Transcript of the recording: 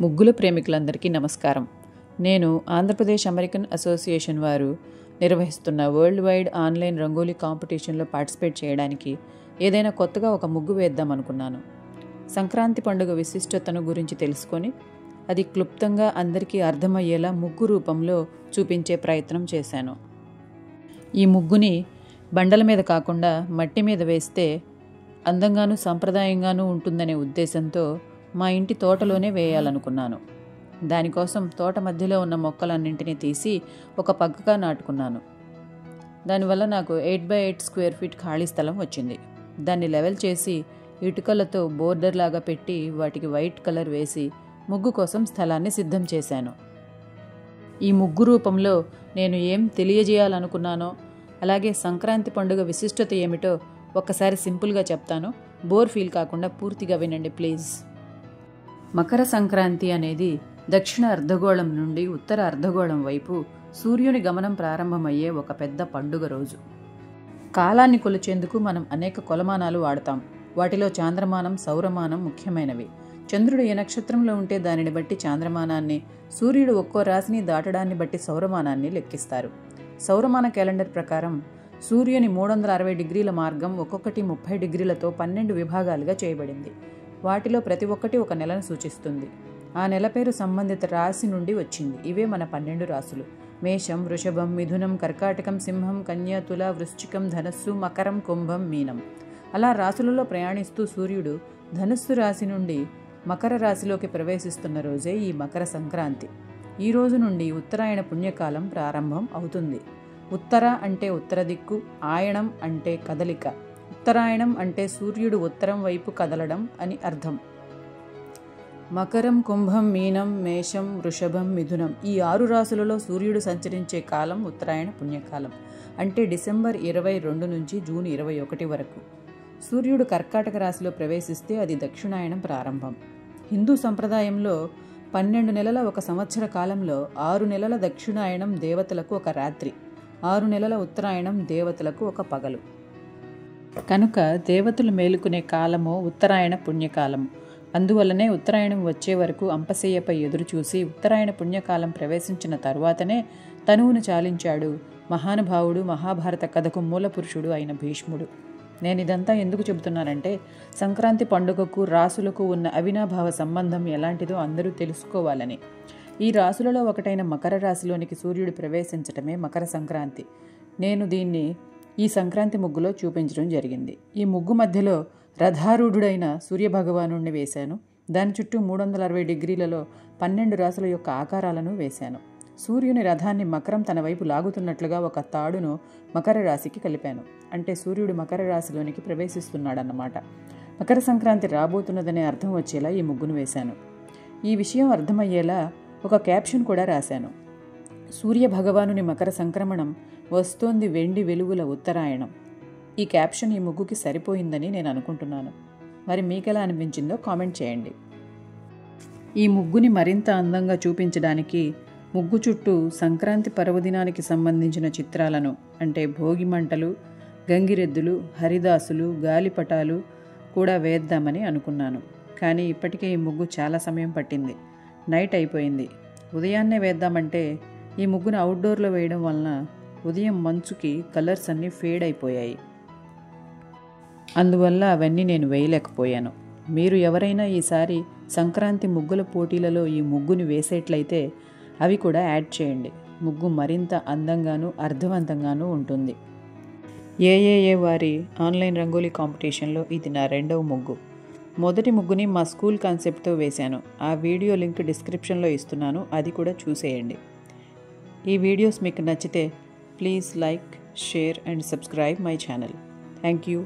ముగ్గుల ప్రేమికులందరికీ నమస్కారం. నేను ఆంధ్రప్రదేశ్ అమెరికన్ అసోసియేషన్ వారు నిర్వహిస్తున్న వరల్డ్ వైడ్ ఆన్లైన్ రంగోలీ కాంపిటీషన్లో పార్టిసిపేట్ చేయడానికి ఏదైనా కొత్తగా ఒక ముగ్గు వేద్దాం అనుకున్నాను. సంక్రాంతి పండుగ విశిష్టతను గురించి తెలుసుకొని అది క్లుప్తంగా అందరికీ అర్థమయ్యేలా ముగ్గు రూపంలో చూపించే ప్రయత్నం చేశాను. ఈ ముగ్గుని బండల మీద కాకుండా మట్టి మీద వేస్తే అందంగానూ సాంప్రదాయంగానూ ఉంటుందనే ఉద్దేశంతో మా ఇంటి తోటలోనే వేయాలనుకున్నాను. దానికోసం తోట మధ్యలో ఉన్న మొక్కలన్నింటినీ తీసి ఒక పక్కగా నాటుకున్నాను. దానివల్ల నాకు 8x8 స్క్వేర్ ఫీట్ ఖాళీ స్థలం వచ్చింది. దాన్ని లెవెల్ చేసి ఇటుకలతో బోర్డర్ లాగా పెట్టి వాటికి వైట్ కలర్ వేసి ముగ్గు కోసం స్థలాన్ని సిద్ధం చేశాను. ఈ ముగ్గు రూపంలో నేను ఏం తెలియజేయాలనుకున్నానో, అలాగే సంక్రాంతి పండుగ విశిష్టత ఏమిటో ఒక్కసారి సింపుల్గా చెప్తాను. బోర్ ఫీల్ కాకుండా పూర్తిగా వినండి ప్లీజ్. మకర సంక్రాంతి అనేది దక్షిణ అర్ధగోళం నుండి ఉత్తర అర్ధగోళం వైపు సూర్యుని గమనం ప్రారంభమయ్యే ఒక పెద్ద పండుగ రోజు. కాలాన్ని కొలిచేందుకు మనం అనేక కొలమానాలు వాడతాం. వాటిలో చాంద్రమానం, సౌరమానం ముఖ్యమైనవి. చంద్రుడు ఏ నక్షత్రంలో ఉంటే దానిని బట్టి చాంద్రమానాన్ని, సూర్యుడు ఒక్కో రాశిని దాటడాన్ని బట్టి సౌరమానాన్ని లెక్కిస్తారు. సౌరమాన క్యాలెండర్ ప్రకారం సూర్యుని 360 డిగ్రీల మార్గం ఒక్కొక్కటి 30 డిగ్రీలతో 12 విభాగాలుగా చేయబడింది. వాటిలో ప్రతి ఒక్కటి ఒక నెలను సూచిస్తుంది. ఆ నెల పేరు సంబంధిత రాశి నుండి వచ్చింది. ఇవే మన 12 రాశులు: మేషం, వృషభం, మిథునం, కర్కాటకం, సింహం, కన్య, తుల, వృశ్చికం, ధనస్సు, మకరం, కుంభం, మీనం. అలా రాశులలో ప్రయాణిస్తూ సూర్యుడు ధనుస్సు రాశి నుండి మకర రాశిలోకి ప్రవేశిస్తున్న రోజే ఈ మకర సంక్రాంతి. ఈ రోజు నుండి ఉత్తరాయణ పుణ్యకాలం ప్రారంభం అవుతుంది. ఉత్తర అంటే ఉత్తర దిక్కు, ఆయణం అంటే కదలిక, ఉత్తరాయణం అంటే సూర్యుడు ఉత్తరం వైపు కదలడం అని అర్థం. మకరం, కుంభం, మీనం, మేషం, వృషభం, మిథునం ఈ 6 రాశులలో సూర్యుడు సంచరించే కాలం ఉత్తరాయణ పుణ్యకాలం. అంటే డిసెంబర్ 22 నుంచి జూన్ 21 వరకు. సూర్యుడు కర్కాటక రాశిలో ప్రవేశిస్తే అది దక్షిణాయనం ప్రారంభం. హిందూ సంప్రదాయంలో 12 నెలల ఒక సంవత్సర కాలంలో 6 నెలల దక్షిణాయనం దేవతలకు ఒక రాత్రి, 6 నెలల ఉత్తరాయణం దేవతలకు ఒక పగలు. కనుక దేవతలు మేలుకునే కాలము ఉత్తరాయణ పుణ్యకాలము. అందువల్లనే ఉత్తరాయణం వచ్చే వరకు అంపశయ్యపై ఎదురుచూసి ఉత్తరాయణ పుణ్యకాలం ప్రవేశించిన తరువాతనే తనువును చాలించాడు మహానుభావుడు, మహాభారత కథకు మూలపురుషుడు అయిన భీష్ముడు. నేను ఇదంతా ఎందుకు చెబుతున్నానంటే, సంక్రాంతి పండుగకు రాసులకు ఉన్న అవినాభావ సంబంధం ఎలాంటిదో అందరూ తెలుసుకోవాలని. ఈ రాసులలో ఒకటైన మకర రాశిలోనికి సూర్యుడు ప్రవేశించటమే మకర సంక్రాంతి. నేను దీన్ని ఈ సంక్రాంతి ముగ్గులో చూపించడం జరిగింది. ఈ ముగ్గు మధ్యలో రథారూఢుడైన సూర్యభగవానుడిని వేశాను. దాని చుట్టూ 360 డిగ్రీలలో 12 రాశుల యొక్క ఆకారాలను వేశాను. సూర్యుని రథాన్ని మకరం తన వైపు లాగుతున్నట్లుగా ఒక తాడును మకర రాశికి కలిపాను. అంటే సూర్యుడు మకర రాశిలోనికి ప్రవేశిస్తున్నాడన్నమాట. మకర సంక్రాంతి రాబోతున్నదనే అర్థం వచ్చేలా ఈ ముగ్గును వేశాను. ఈ విషయం అర్థమయ్యేలా ఒక క్యాప్షన్ కూడా రాశాను. సూర్య భగవానుని మకర సంక్రమణం, వస్తోంది వెండి వెలుగుల ఉత్తరాయణం. ఈ క్యాప్షన్ ఈ ముగ్గుకి సరిపోయిందని నేను అనుకుంటున్నాను. మరి మీకెలా అనిపించిందో కామెంట్ చేయండి. ఈ ముగ్గుని మరింత అందంగా చూపించడానికి ముగ్గు చుట్టూ సంక్రాంతి పర్వదినానికి సంబంధించిన చిత్రాలను, అంటే భోగి మంటలు, గంగిరెద్దులు, హరిదాసులు, గాలిపటాలు కూడా వేద్దామని అనుకున్నాను. కానీ ఇప్పటికే ఈ ముగ్గు చాలా సమయం పట్టింది. నైట్ అయిపోయింది. ఉదయాన్నే వేద్దామంటే ఈ ముగ్గును అవుట్డోర్లో వేయడం వలన ఉదయం మంచుకి కలర్స్ అన్నీ ఫేడ్ అయిపోయాయి. అందువల్ల అవన్నీ నేను వేయలేకపోయాను. మీరు ఎవరైనా ఈసారి సంక్రాంతి ముగ్గుల పోటీలలో ఈ ముగ్గుని వేసేట్లయితే అవి కూడా యాడ్ చేయండి. ముగ్గు మరింత అందంగాను అర్థవంతంగానూ ఉంటుంది. ఏఏఏ వారి ఆన్లైన్ రంగోలీ కాంపిటీషన్లో ఇది నా 2వ ముగ్గు. మొదటి ముగ్గుని మా స్కూల్ కాన్సెప్ట్తో వేశాను. ఆ వీడియో లింక్ డిస్క్రిప్షన్లో ఇస్తున్నాను, అది కూడా చూసేయండి. ఈ వీడియోస్ మీకు నచ్చితే please like, share and subscribe my channel. Thank you.